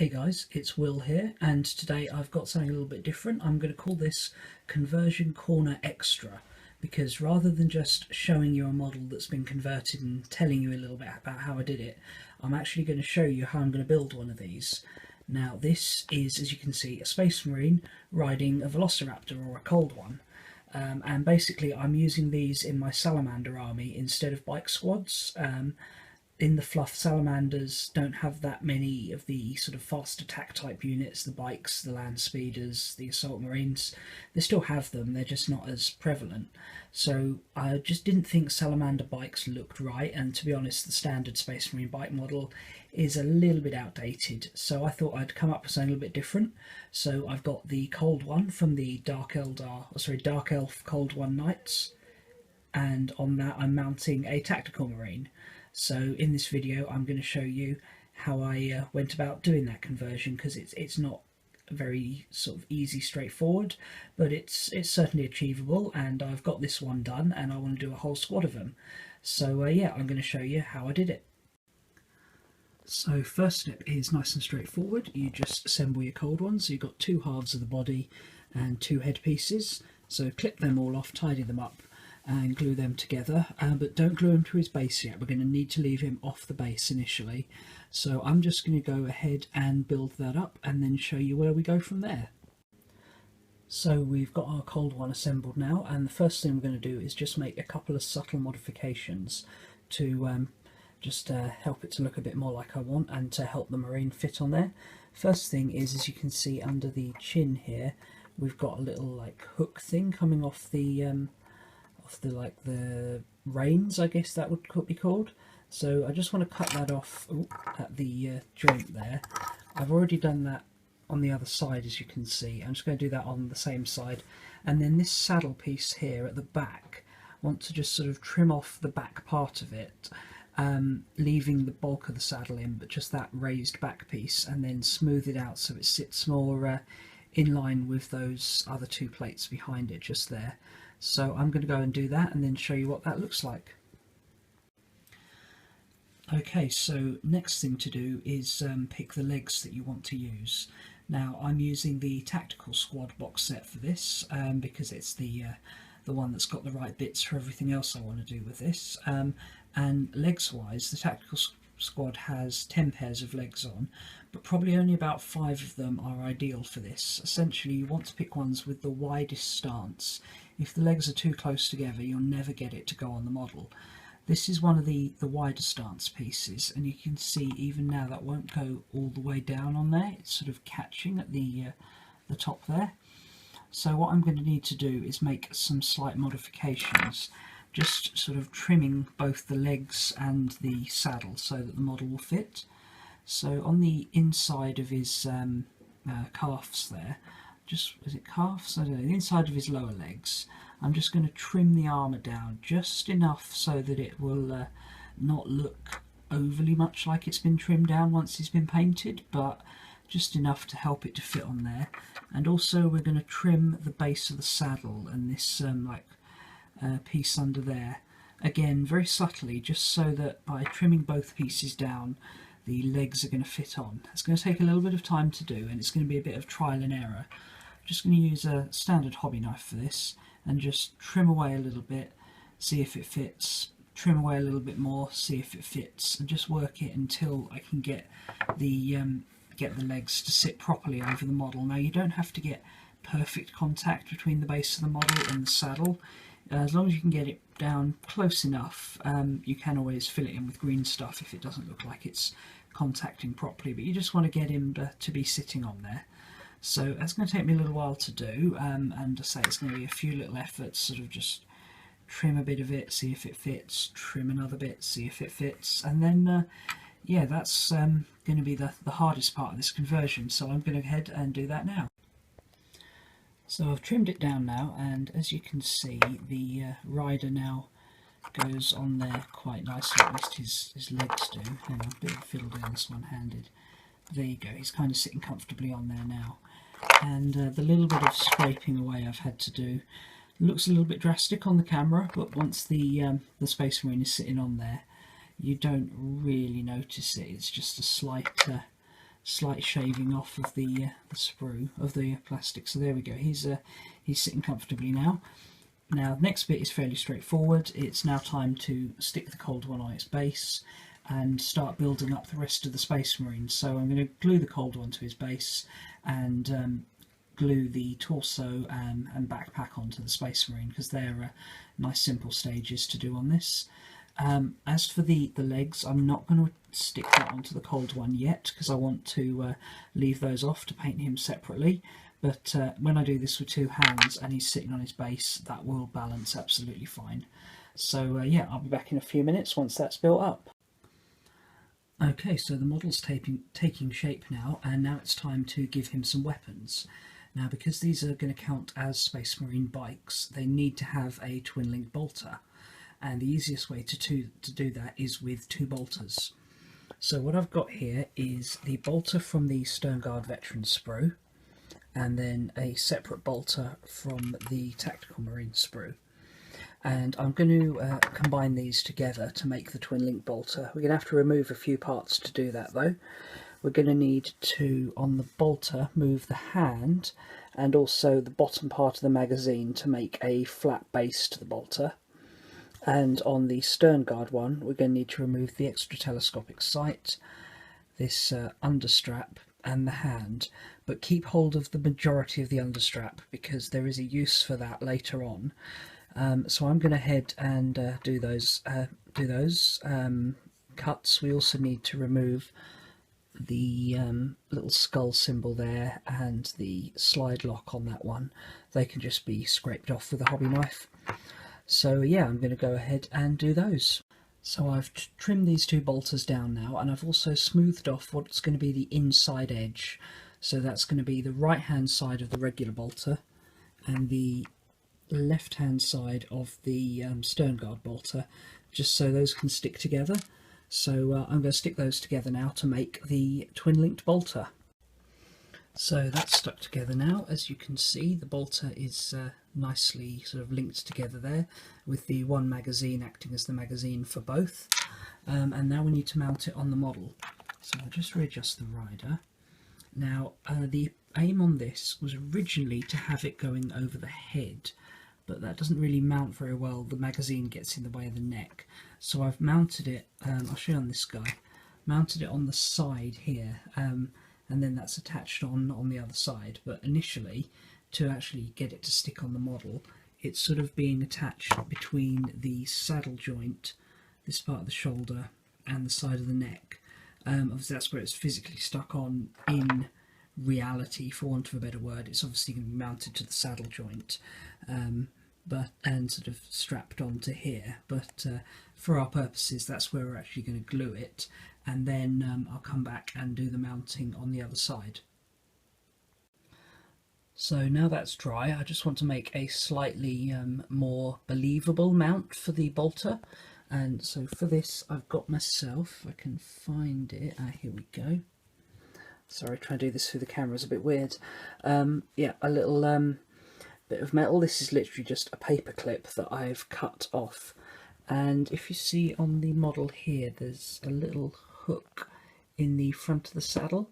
Hey guys, it's Will here, and today I've got something a little bit different. I'm going to call this Conversion Corner Extra, because rather than just showing you a model that's been converted and telling you a little bit about how I did it, I'm actually going to show you how I'm going to build one of these. Now this is, as you can see, a Space Marine riding a Velociraptor, or a cold one. And basically I'm using these in my Salamander army instead of bike squads. In the fluff, Salamanders don't have that many of the sort of fast attack type units, the bikes, the land speeders, the assault marines. They still have them, they're just not as prevalent. So I just didn't think Salamander bikes looked right, and to be honest the standard Space Marine bike model is a little bit outdated, so I thought I'd come up with something a little bit different. So I've got the cold one from the Dark Elf Cold One Knights, and on that I'm mounting a tactical marine. So in this video I'm going to show you how I went about doing that conversion, because it's not very sort of easy, straightforward, but it's certainly achievable, and I've got this one done and I want to do a whole squad of them. So yeah, I'm going to show you how I did it. So first step is nice and straightforward. You just assemble your cold ones. So you've got two halves of the body and two head pieces. So clip them all off, tidy them up and glue them together, but don't glue him to his base yet. We're going to need to leave him off the base initially. So I'm just going to go ahead and build that up and then show you where we go from there. So we've got our cold one assembled now, and the first thing we're going to do is just make a couple of subtle modifications to just help it to look a bit more like I want, and to help the marine fit on there. First thing is, as you can see under the chin here, we've got a little like hook thing coming off the reins, I guess that could be called. So I just want to cut that off at the joint there. I've already done that on the other side, as you can see. I'm just going to do that on the same side, and then this saddle piece here at the back, I want to just sort of trim off the back part of it, leaving the bulk of the saddle in, but just that raised back piece, and then smooth it out so it sits more in line with those other two plates behind it just there. So I'm going to go and do that and then show you what that looks like. Okay, so next thing to do is pick the legs that you want to use. Now I'm using the Tactical Squad box set for this, because it's the one that's got the right bits for everything else I want to do with this. And legs wise, the Tactical Squad has 10 pairs of legs on, but probably only about 5 of them are ideal for this. Essentially you want to pick ones with the widest stance. If the legs are too close together, you'll never get it to go on the model. This is one of the wider stance pieces, and you can see even now that won't go all the way down on there. It's sort of catching at the top there. So what I'm going to need to do is make some slight modifications, just sort of trimming both the legs and the saddle so that the model will fit. So on the inside of his calves there, is it calves? I don't know, the inside of his lower legs, I'm just going to trim the armour down just enough so that it will not look overly much like it's been trimmed down once he's been painted, but just enough to help it to fit on there. And also we're going to trim the base of the saddle and this piece under there, again very subtly, just so that by trimming both pieces down the legs are going to fit on. It's going to take a little bit of time to do, and it's going to be a bit of trial and error. I'm just going to use a standard hobby knife for this and just trim away a little bit, see if it fits, trim away a little bit more, see if it fits, and just work it until I can get the legs to sit properly over the model. Now you don't have to get perfect contact between the base of the model and the saddle. As long as you can get it down close enough, you can always fill it in with green stuff if it doesn't look like it's contacting properly, but you just want to get him to be sitting on there. So that's going to take me a little while to do, and I say it's going to be a few little efforts, sort of just trim a bit of it, see if it fits, trim another bit, see if it fits, and then yeah, that's going to be the hardest part of this conversion, so I'm going to go ahead and do that now. So I've trimmed it down now, and as you can see the rider now goes on there quite nicely, at least his legs do. Hang on, a bit of a fiddle doing this one-handed. There you go, he's kind of sitting comfortably on there now. And the little bit of scraping away I've had to do looks a little bit drastic on the camera, but once the Space Marine is sitting on there, you don't really notice it. It's just a slight slight shaving off of the sprue of the plastic. So there we go. He's sitting comfortably now. Now, the next bit is fairly straightforward. It's now time to stick the cold one on its base and start building up the rest of the Space Marine. So I'm going to glue the cold one to his base and glue the torso and backpack onto the Space Marine, because they're nice simple stages to do on this. As for the legs, I'm not going to stick that onto the cold one yet, because I want to leave those off to paint him separately. But when I do this with two hands and he's sitting on his base, that will balance absolutely fine. So yeah, I'll be back in a few minutes once that's built up. Okay, so the model's taking shape now, and now it's time to give him some weapons. Now, because these are going to count as Space Marine bikes, they need to have a twin-linked bolter. And the easiest way to do that is with two bolters. So what I've got here is the bolter from the Sternguard Veteran sprue, and then a separate bolter from the Tactical Marine sprue. And I'm going to combine these together to make the twin link bolter. We're going to have to remove a few parts to do that though. We're going to need to, on the bolter, move the hand and also the bottom part of the magazine to make a flat base to the bolter. And on the Sternguard one, we're going to need to remove the extra telescopic sight, this understrap and the hand, but keep hold of the majority of the understrap because there is a use for that later on. So I'm going to head and do those cuts. We also need to remove the little skull symbol there and the slide lock on that one. They can just be scraped off with a hobby knife. So yeah, I'm going to go ahead and do those. So I've trimmed these two bolters down now, and I've also smoothed off what's going to be the inside edge. So that's going to be the right hand side of the regular bolter and the left hand side of the Sternguard bolter, just so those can stick together. So I'm going to stick those together now to make the twin linked bolter. So that's stuck together now. As you can see, the bolter is nicely sort of linked together there, with the one magazine acting as the magazine for both. And now we need to mount it on the model. So I'll just readjust the rider. Now the aim on this was originally to have it going over the head, but that doesn't really mount very well. The magazine gets in the way of the neck. So I've mounted it, I'll show you on this guy, mounted it on the side here, and then that's attached on the other side. But initially, to actually get it to stick on the model, it's sort of being attached between the saddle joint, this part of the shoulder, and the side of the neck. Obviously that's where it's physically stuck on in reality, for want of a better word. It's obviously going to be mounted to the saddle joint, and sort of strapped onto here, but for our purposes that's where we're actually going to glue it, and then I'll come back and do the mounting on the other side. So now that's dry, I just want to make a slightly more believable mount for the bolter, and so for this I've got myself, I can find it, here we go. Sorry, trying to do this through the camera is a bit weird. Yeah, a little bit of metal. This is literally just a paper clip that I've cut off, and if you see on the model here there's a little hook in the front of the saddle.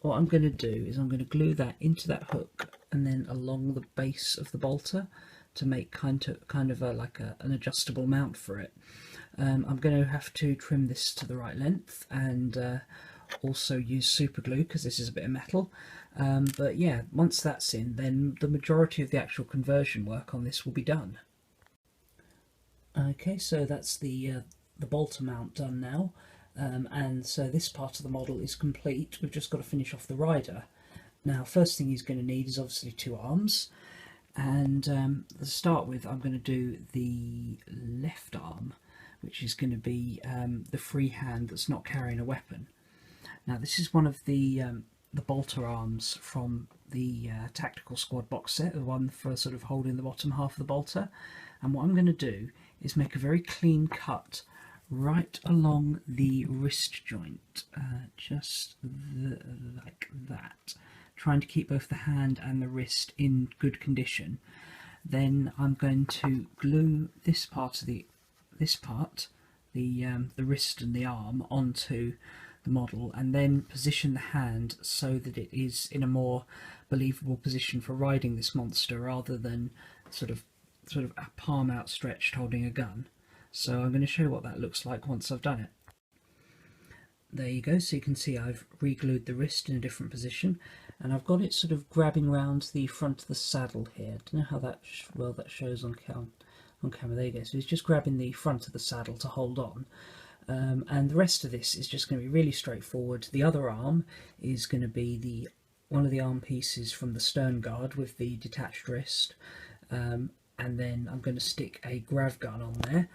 What I'm going to do is I'm going to glue that into that hook and then along the base of the bolter to make kind of an adjustable mount for it. I'm going to have to trim this to the right length and also use super glue because this is a bit of metal. But yeah, once that's in, then the majority of the actual conversion work on this will be done. Okay, so that's the bolter mount done now, and so this part of the model is complete. We've just got to finish off the rider. Now, first thing he's going to need is obviously two arms, and to start with I'm going to do the left arm, which is going to be the free hand that's not carrying a weapon. Now this is one of the bolter arms from the Tactical Squad box set, the one for sort of holding the bottom half of the bolter, and what I'm going to do is make a very clean cut right along the wrist joint, just like that, trying to keep both the hand and the wrist in good condition. Then I'm going to glue this part of the wrist and the arm onto the the model, and then position the hand so that it is in a more believable position for riding this monster, rather than sort of a palm outstretched holding a gun. So I'm going to show you what that looks like once I've done it. There you go, so you can see I've re-glued the wrist in a different position, and I've got it sort of grabbing round the front of the saddle here. I don't know how that well that shows on camera. There you go, so he's just grabbing the front of the saddle to hold on. And the rest of this is just going to be really straightforward. The other arm is going to be one of the arm pieces from the sternguard with the detached wrist, and then I'm going to stick a grav gun on there,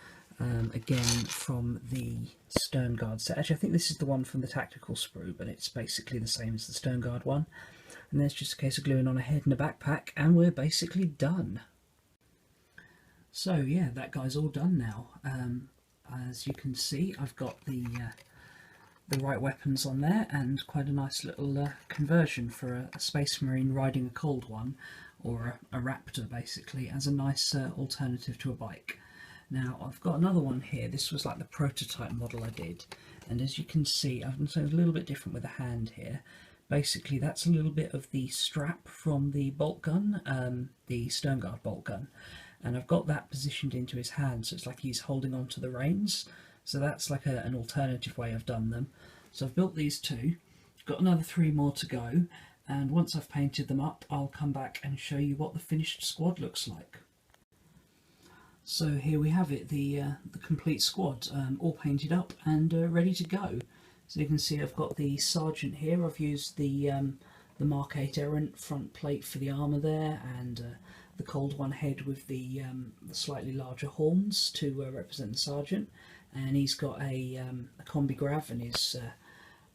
again from the sternguard set. Actually, I think this is the one from the tactical sprue, but it's basically the same as the sternguard one. And there's just a case of gluing on a head and a backpack, and we're basically done. So yeah, that guy's all done now. As you can see, I've got the right weapons on there, and quite a nice little conversion for a Space Marine riding a cold one, or a raptor basically, as a nice alternative to a bike. Now I've got another one here. This was like the prototype model I did, and as you can see, I've done something a little bit different with the hand here. Basically that's a little bit of the strap from the bolt gun, the sternguard bolt gun, and I've got that positioned into his hand, so it's like he's holding on to the reins. So that's like an alternative way I've done them. So I've built these two, got another 3 more to go, and once I've painted them up I'll come back and show you what the finished squad looks like. So here we have it, the complete squad, all painted up and ready to go. So you can see I've got the sergeant here. I've used the Mark 8 Errant front plate for the armour there, and the cold one head with the slightly larger horns to represent the sergeant, and he's got a combi grav and is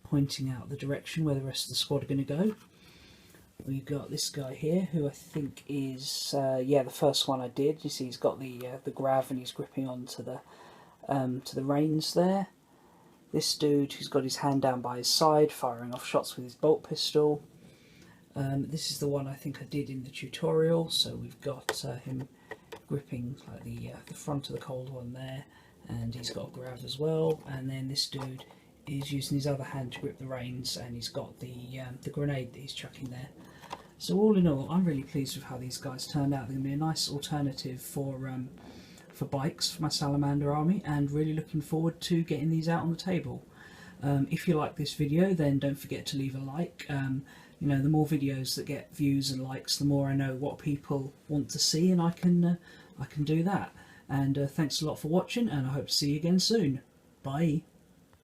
pointing out the direction where the rest of the squad are going to go. We've got this guy here, who I think is yeah, the first one I did. You see he's got the grav and he's gripping onto the to the reins there. This dude who's got his hand down by his side, firing off shots with his bolt pistol. This is the one I think I did in the tutorial, so we've got him gripping like the front of the cold one there, and he's got a grav as well, and then this dude is using his other hand to grip the reins, and he's got the grenade that he's chucking there. So all in all, I'm really pleased with how these guys turned out. They're going to be a nice alternative for bikes for my Salamander army, and really looking forward to getting these out on the table. If you like this video, then don't forget to leave a like. You know, the more videos that get views and likes, the more I know what people want to see, and I can do that. And thanks a lot for watching, and I hope to see you again soon. Bye.